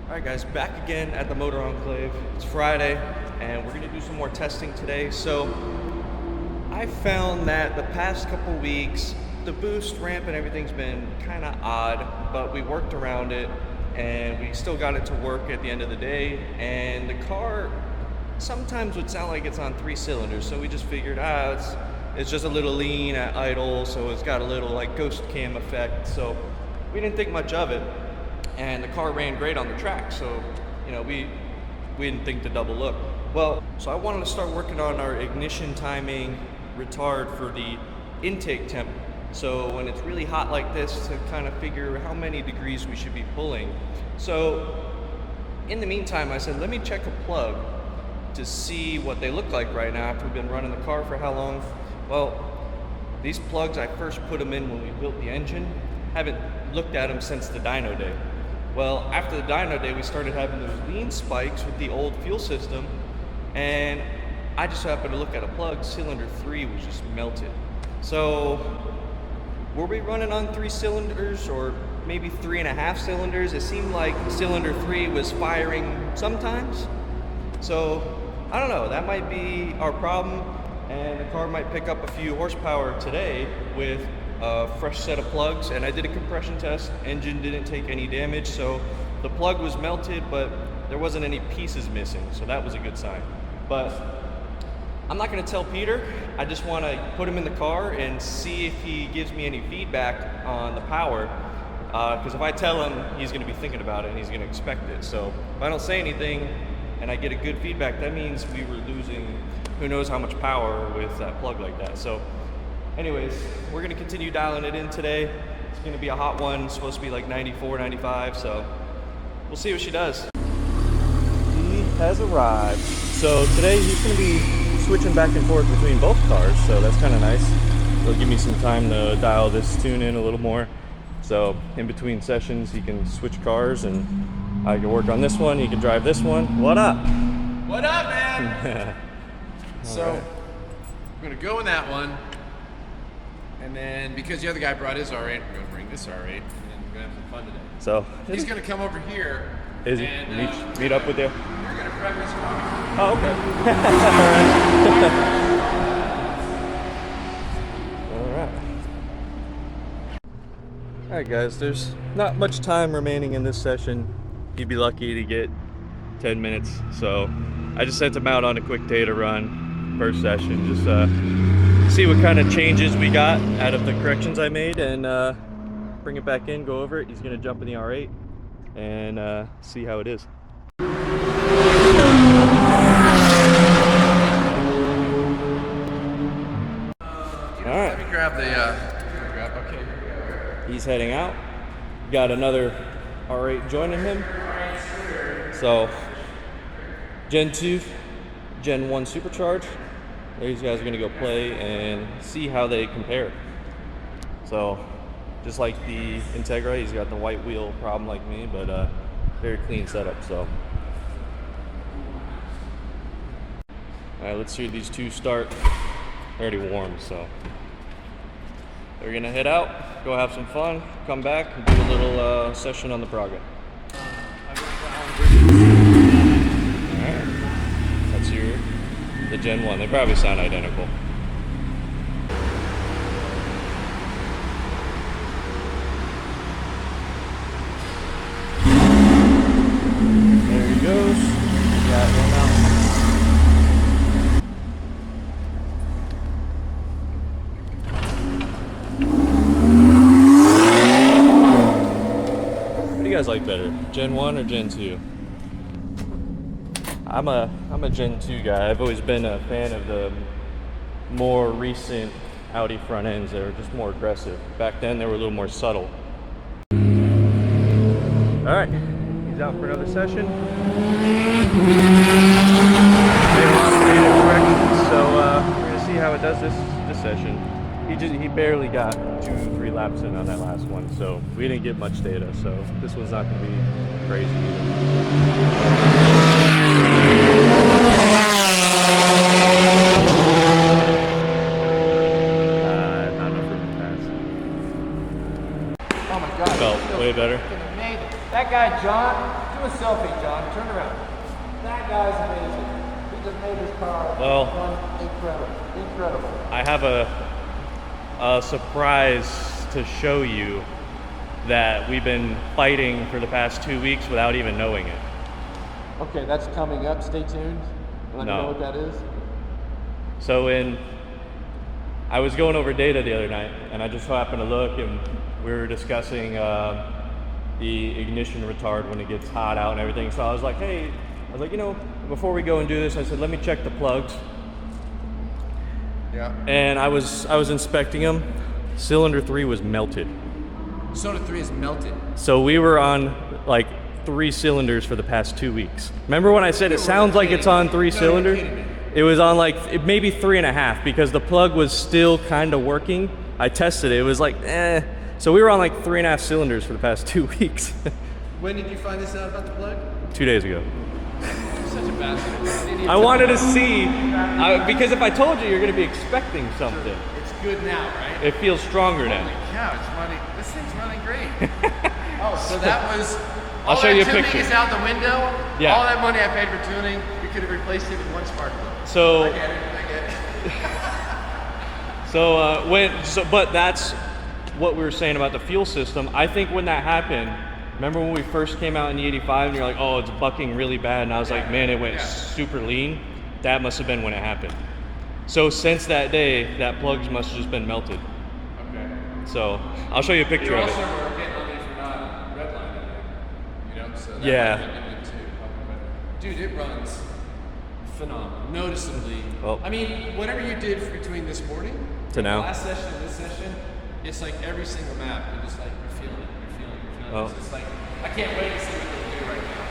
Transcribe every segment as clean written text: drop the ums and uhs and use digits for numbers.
Alright guys, back again at the Motor Enclave. It's Friday and we're going to do some more testing today. So I found that the past couple weeks the boost ramp and everything's been kind of odd, but we worked around it and we still got it to work at the end of the day. And the car sometimes would sound like it's on 3 cylinders, so we just figured it's just a little lean at idle, so it's got a little like ghost cam effect, so we didn't think much of it. And the car ran great on the track, so you know we didn't think to double look. Well, so I wanted to start working on our ignition timing retard for the intake temp, so when it's really hot like this, to kind of figure how many degrees we should be pulling. So in the meantime, I said let me check a plug to see what they look like right now after we've been running the car for how long. Well, these plugs, I first put them in when we built the engine. Haven't looked at them since the dyno day. Well, after the dyno day, we started having those lean spikes with the old fuel system, and I just happened to look at a plug. Cylinder 3 was just melted. So were we running on 3 cylinders or maybe 3.5 cylinders? It seemed like cylinder 3 was firing sometimes. So I don't know, that might be our problem, and the car might pick up a few horsepower today with a fresh set of plugs. And I did a compression test, engine didn't take any damage, so the plug was melted, but there wasn't any pieces missing, so that was a good sign. But I'm not going to tell Peter. I just want to put him in the car and see if he gives me any feedback on the power, because if I tell him, he's going to be thinking about it and he's going to expect it. So if I don't say anything and I get a good feedback, that means we were losing who knows how much power with that plug like that. So anyways, we're going to continue dialing it in today. It's going to be a hot one. It's supposed to be like 94, 95, so we'll see what she does. He has arrived. So today he's going to be switching back and forth between both cars, so that's kind of nice. It'll give me some time to dial this tune in a little more. So in between sessions, he can switch cars and I can work on this one, he can drive this one. What up? What up, man? So, right. we're gonna go in that one, and then because the other guy brought his R8, we're gonna bring this R8, and then we're gonna have some fun today. So He's gonna come over here. is he and, meet up with you? We're gonna prep his car. Oh, okay. All right. All right, guys. There's not much time remaining in this session. You'd be lucky to get 10 minutes. So I just sent him out on a quick data run, first session, just see what kind of changes we got out of the corrections I made, and bring it back in, go over it. He's gonna jump in the R8 and see how it is. All right. Let me grab the. Okay. He's heading out. Got another R8 joining him. So, Gen 2, Gen 1 supercharged. These guys are gonna go play and see how they compare. So, just like the Integra, he's got the white wheel problem like me, but very clean setup. So, all right, let's see these two start. They're already warm, so they're gonna head out, go have some fun, come back, and do a little session on the Praga. Alright, that's the Gen 1. They probably sound identical. There he goes. Got him out. What do you guys like better, Gen 1 or Gen 2? I'm a Gen 2 guy. I've always been a fan of the more recent Audi front ends that are just more aggressive. Back then they were a little more subtle. All right, he's out for another session. Made a lot of data corrections, so we're gonna see how it does this session. He barely got 2-3 laps in on that last one, so we didn't get much data. So this one's not gonna be crazy either. Not enough room to pass. Oh my God! Felt way better. That guy John, do a selfie, John. Turn around. That guy's amazing. He just made his car run incredible. I have a surprise to show you that we've been fighting for the past 2 weeks without even knowing it. Okay, that's coming up. Stay tuned. Let me know what that is. So I was going over data the other night, and I just happened to look, and we were discussing the ignition retard when it gets hot out and everything. So I was like, hey, before we go and do this, I said, let me check the plugs. Yeah. And I was inspecting them. Cylinder 3 was melted. Cylinder 3 is melted. So we were on like 3 cylinders for the past 2 weeks. Remember when I said it sounds like it's on 3 cylinders? It was on like maybe 3.5 because the plug was still kind of working. I tested it. It was like, eh. So we were on like 3.5 cylinders for the past 2 weeks. When did you find this out about the plug? 2 days ago. Such a bastard. I wanted to see, because if I told you, you're going to be expecting something. It's good now, right? It feels stronger now. Holy cow, it's running. This thing's running great. So that was. I'll show you a picture. Tuning is out the window. Yeah. All that money I paid for tuning, we could have replaced it with one spark plug. So. I get it. But that's what we were saying about the fuel system. I think when that happened, remember when we first came out in the 85 and you're like, oh, it's bucking really bad. And I was like, man, it went super lean. That must have been when it happened. So since that day, that plug must have just been melted. Okay. So I'll show you a picture of it. Also were getting on me for not redlining it. So that dude, it runs phenomenal. Noticeably. Well, I mean, whatever you did between this morning to now. Last session and this session, it's like every single map, you're just like, you're feeling it. Oh. It's just like, I can't wait to see what they'll do right now.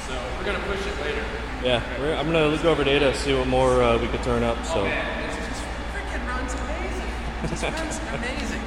So we're going to push it later. Yeah, I'm going to look over data, see what more we could turn up. So. Oh man, it just freaking runs amazing. It just runs amazing.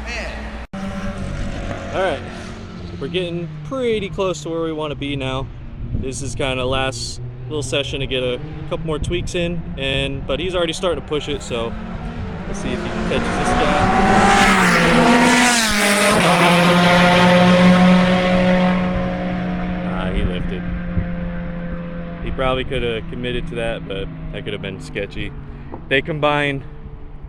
Man. All right, we're getting pretty close to where we want to be now. This is kind of last little session to get a couple more tweaks in, but he's already starting to push it, so let's see if he catches this guy. He lifted. He probably could have committed to that, but that could have been sketchy. They combine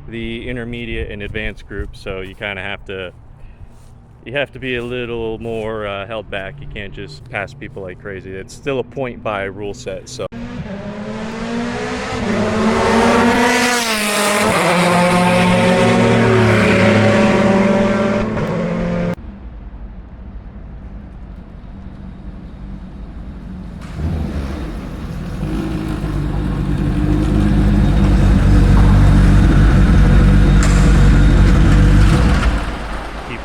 the intermediate and advanced group, so you kind of have to be a little more held back. You can't just pass people like crazy. It's still a point by rule set, so.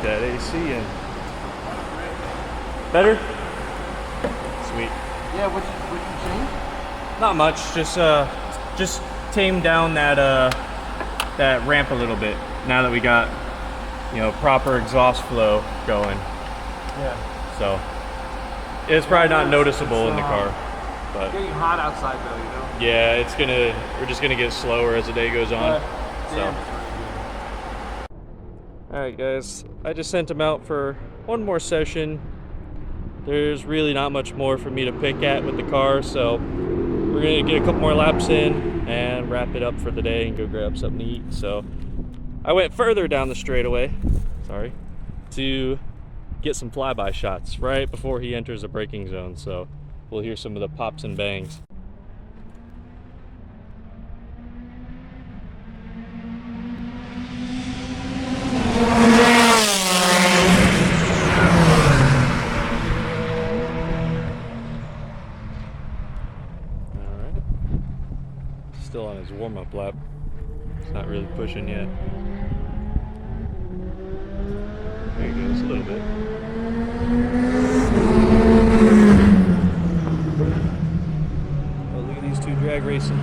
That AC in. Better? Sweet. Yeah, what you change? Not much. Just tame down that ramp a little bit. Now that we got proper exhaust flow going. Yeah. So it's probably not noticeable in the car, but It's getting hot outside though, yeah, we're just gonna get slower as the day goes on. So. Alright guys, I just sent him out for one more session. There's really not much more for me to pick at with the car, so we're gonna get a couple more laps in and wrap it up for the day and go grab something to eat. So I went further down the straightaway, to get some flyby shots right before he enters the braking zone, so we'll hear some of the pops and bangs. Still on his warm-up lap. It's not really pushing yet. There he goes, a little bit. Oh, look at these two drag racing.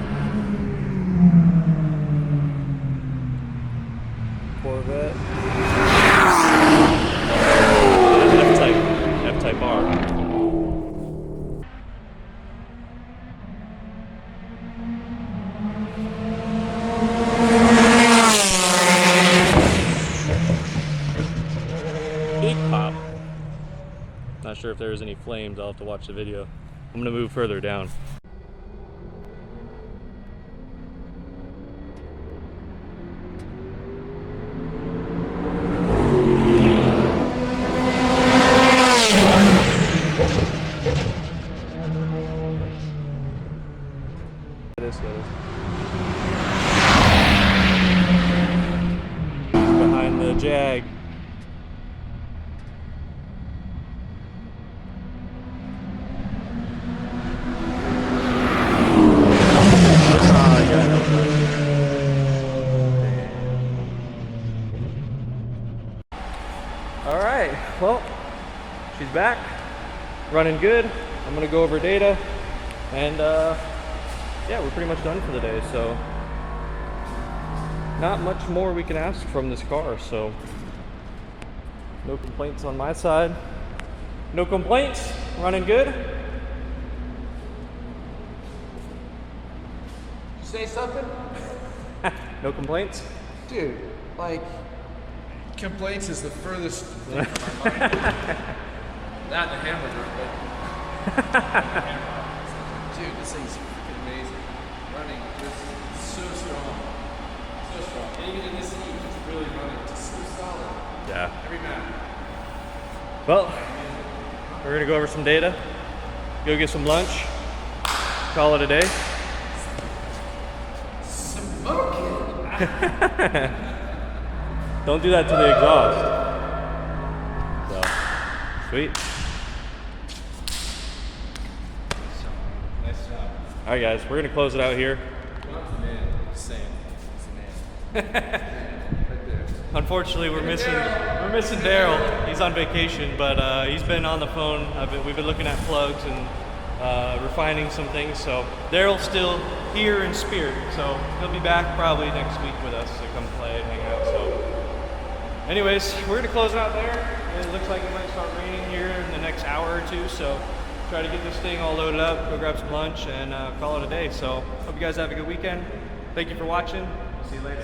Corvette. F-Type R. Big pop. there's any flames, I'll have to watch the video. I'm gonna move further down. Behind the Jag. All right, well, she's back, running good. I'm gonna go over data, and yeah, we're pretty much done for the day, so not much more we can ask from this car, so no complaints on my side. No complaints, running good. Say something? No complaints? Dude, like, complaints is the furthest thing from our mind. Not the hamburger, but dude, this thing's freaking amazing. Running just so strong. So strong. And even in this heat, it's really running just so solid. Yeah. Every map. Well, we're gonna go over some data, go get some lunch, call it a day. Don't do that to the exhaust. So, sweet. Nice job. All right, guys, we're gonna close it out here. John's the man. Just saying. He's the man. Right there. Unfortunately, we're missing Daryl. He's on vacation, but he's been on the phone. We've been looking at plugs and refining some things. So Daryl's still here in spirit. So he'll be back probably next week with us to come play and hang out. So, anyways, we're gonna close it out there. It looks like it might start raining here in the next hour or two. So try to get this thing all loaded up, go grab some lunch, and call it a day. So hope you guys have a good weekend. Thank you for watching. See you later.